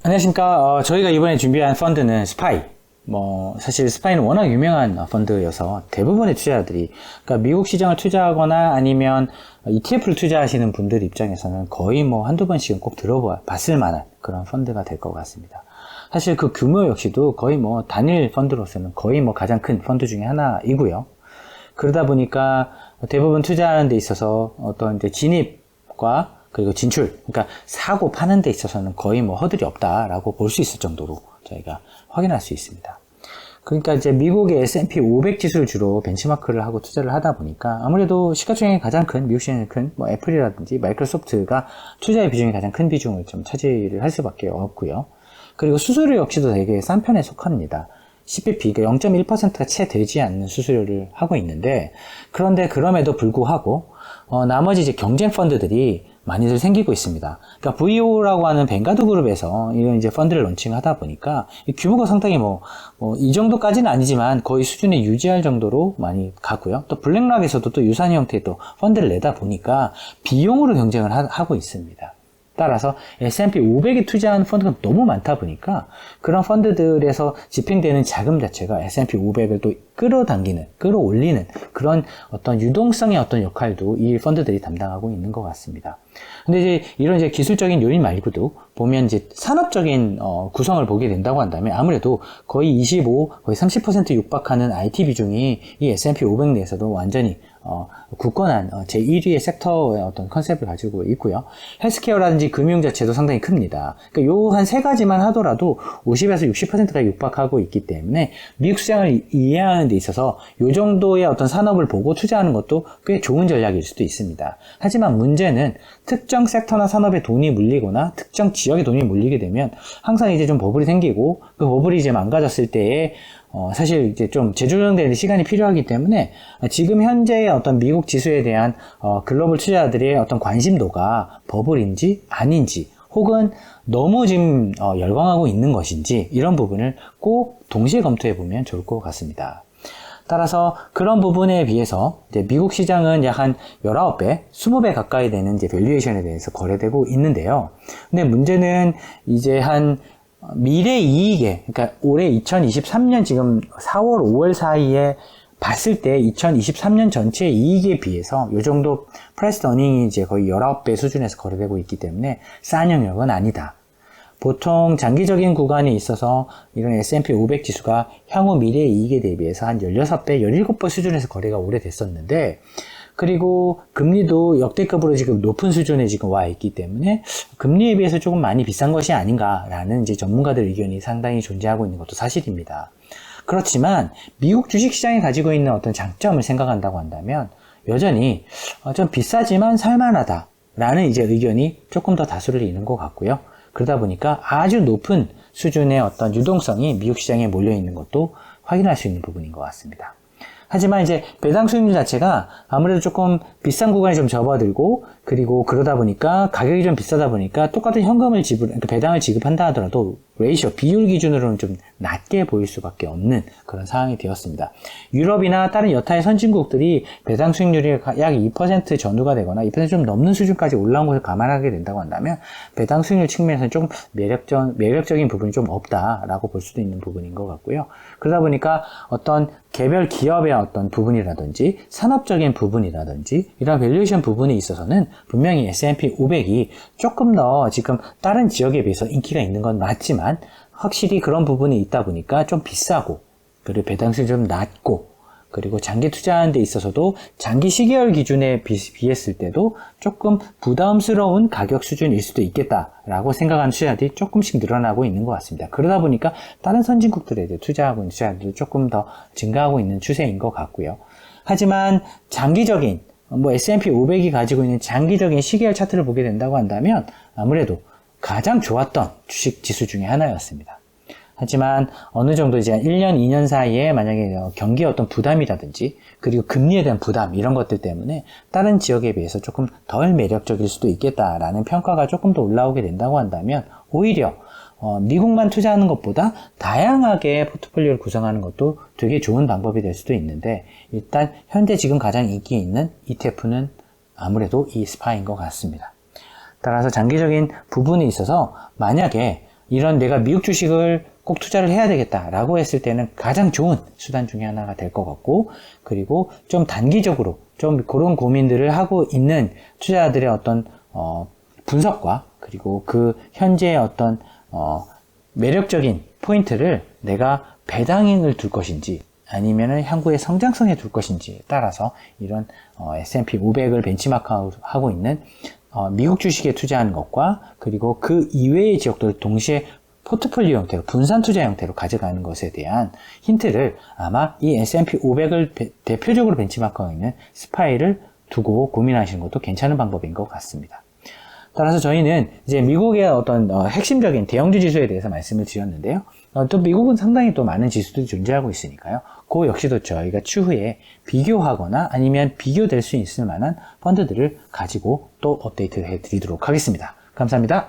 안녕하십니까. 저희가 이번에 준비한 펀드는 스파이. 사실 스파이는 워낙 유명한 펀드여서 대부분의 투자자들이, 그러니까 미국 시장을 투자하거나 아니면 ETF를 투자하시는 분들 입장에서는 거의 한두 번씩은 꼭 들어봤을 만한 그런 펀드가 될 것 같습니다. 사실 그 규모 역시도 거의 단일 펀드로서는 거의 가장 큰 펀드 중에 하나이고요. 그러다 보니까 대부분 투자하는 데 있어서 어떤 이제 진입과 그리고 진출, 그러니까 사고 파는 데 있어서는 거의 허들이 없다라고 볼 수 있을 정도로 저희가 확인할 수 있습니다. 그러니까 이제 미국의 S&P 500 지수를 주로 벤치마크를 하고 투자를 하다 보니까 아무래도 시가총액이 가장 큰, 미국 시장이 큰 애플이라든지 마이크로소프트가 투자의 비중이 가장 큰 비중을 좀 차지를 할 수밖에 없고요. 그리고 수수료 역시도 되게 싼 편에 속합니다. CPP, 그러니까 0.1%가 채 되지 않는 수수료를 하고 있는데, 그런데 그럼에도 불구하고 나머지 이제 경쟁 펀드들이 많이들 생기고 있습니다. 그러니까 VO라고 하는 뱅가드 그룹에서 이런 이제 펀드를 론칭하다 보니까 규모가 상당히 이 정도까지는 아니지만 거의 수준에 유지할 정도로 많이 가고요. 또 블랙락에서도 또 유사한 형태의 또 펀드를 내다 보니까 비용으로 경쟁을 하고 있습니다. 따라서 S&P 500에 투자한 펀드가 너무 많다 보니까 그런 펀드들에서 집행되는 자금 자체가 S&P 500을 또 끌어올리는 그런 어떤 유동성의 어떤 역할도 이 펀드들이 담당하고 있는 것 같습니다. 근데 이제 이런 이제 기술적인 요인 말고도 보면 이제 산업적인 구성을 보게 된다고 한다면 아무래도 거의 25, 거의 30% 육박하는 IT 비중이 이 S&P 500 내에서도 완전히 굳건한 제1위의 섹터의 어떤 컨셉을 가지고 있고요. 헬스케어라든지 금융 자체도 상당히 큽니다. 그러니까 요 한 세 가지만 하더라도 50에서 60%가 육박하고 있기 때문에 미국 시장을 이해하는 데 있어서 요 정도의 어떤 산업을 보고 투자하는 것도 꽤 좋은 전략일 수도 있습니다. 하지만 문제는 특정 섹터나 산업에 돈이 물리거나 특정 지역에 돈이 물리게 되면 항상 이제 좀 버블이 생기고 그 버블이 이제 망가졌을 때에 사실 이제 좀 재조정되는 시간이 필요하기 때문에 지금 현재의 어떤 미국 지수에 대한 글로벌 투자자들의 어떤 관심도가 버블인지 아닌지 혹은 너무 지금 열광하고 있는 것인지 이런 부분을 꼭 동시에 검토해 보면 좋을 것 같습니다. 따라서 그런 부분에 비해서 이제 미국 시장은 약 한 19배, 20배 가까이 되는 이제 밸류에이션에 대해서 거래되고 있는데요. 근데 문제는 이제 한 미래 이익에, 그러니까 올해 2023년 지금 4월, 5월 사이에 봤을 때 2023년 전체의 이익에 비해서 이 정도 프라이스 어닝이 이제 거의 19배 수준에서 거래되고 있기 때문에 싼 영역은 아니다. 보통 장기적인 구간에 있어서 이런 S&P 500 지수가 향후 미래 이익에 대비해서 한 16배, 17배 수준에서 거래가 오래됐었는데, 그리고 금리도 역대급으로 지금 높은 수준에 지금 와 있기 때문에 금리에 비해서 조금 많이 비싼 것이 아닌가라는 이제 전문가들 의견이 상당히 존재하고 있는 것도 사실입니다. 그렇지만 미국 주식시장이 가지고 있는 어떤 장점을 생각한다고 한다면 여전히 좀 비싸지만 살만하다라는 이제 의견이 조금 더 다수를 이루는 것 같고요. 그러다 보니까 아주 높은 수준의 어떤 유동성이 미국 시장에 몰려 있는 것도 확인할 수 있는 부분인 것 같습니다. 하지만 이제 배당 수익률 자체가 아무래도 조금 비싼 구간에 좀 접어들고 그리고 그러다 보니까 가격이 좀 비싸다 보니까 똑같은 현금을 그러니까 배당을 지급한다 하더라도 레이쇼, 비율 기준으로는 좀 낮게 보일 수밖에 없는 그런 상황이 되었습니다. 유럽이나 다른 여타의 선진국들이 배당 수익률이 약 2% 전후가 되거나 2% 좀 넘는 수준까지 올라온 것을 감안하게 된다고 한다면 배당 수익률 측면에서는 조금 매력적인 부분이 좀 없다라고 볼 수도 있는 부분인 것 같고요. 그러다 보니까 어떤 개별 기업의 어떤 부분이라든지 산업적인 부분이라든지 이런 밸류에이션 부분에 있어서는 분명히 S&P 500이 조금 더 지금 다른 지역에 비해서 인기가 있는 건 맞지만 확실히 그런 부분이 있다 보니까 좀 비싸고 그리고 배당수익이 좀 낮고 그리고 장기 투자하는 데 있어서도 장기 시계열 기준에 비했을 때도 조금 부담스러운 가격 수준일 수도 있겠다라고 생각하는 투자자들이 조금씩 늘어나고 있는 것 같습니다. 그러다 보니까 다른 선진국들에 대해 투자하고 있는 투자자들도 조금 더 증가하고 있는 추세인 것 같고요. 하지만 장기적인 S&P 500이 가지고 있는 장기적인 시계열 차트를 보게 된다고 한다면 아무래도 가장 좋았던 주식 지수 중에 하나였습니다. 하지만 어느 정도 이제 1년, 2년 사이에 만약에 경기의 어떤 부담이라든지 그리고 금리에 대한 부담 이런 것들 때문에 다른 지역에 비해서 조금 덜 매력적일 수도 있겠다라는 평가가 조금 더 올라오게 된다고 한다면 오히려 미국만 투자하는 것보다 다양하게 포트폴리오를 구성하는 것도 되게 좋은 방법이 될 수도 있는데 일단 현재 지금 가장 인기 있는 ETF는 아무래도 이 스파인 것 같습니다. 따라서 장기적인 부분에 있어서 만약에 이런 내가 미국 주식을 꼭 투자를 해야 되겠다라고 했을 때는 가장 좋은 수단 중에 하나가 될 것 같고, 그리고 좀 단기적으로 좀 그런 고민들을 하고 있는 투자자들의 어떤 분석과 그리고 그 현재의 어떤 매력적인 포인트를 내가 배당을 둘 것인지 아니면은 향후의 성장성에 둘 것인지에 따라서 이런 S&P 500을 벤치마크하고 있는 미국 주식에 투자하는 것과 그리고 그 이외의 지역들을 동시에 포트폴리오 형태로 분산 투자 형태로 가져가는 것에 대한 힌트를 아마 이 S&P 500을 대표적으로 벤치마크하고 있는 스파이를 두고 고민하시는 것도 괜찮은 방법인 것 같습니다. 따라서 저희는 이제 미국의 어떤 핵심적인 대형주 지수에 대해서 말씀을 드렸는데요. 또 미국은 상당히 또 많은 지수들이 존재하고 있으니까요. 그 역시도 저희가 추후에 비교하거나 아니면 비교될 수 있을 만한 펀드들을 가지고 또 업데이트 해드리도록 하겠습니다. 감사합니다.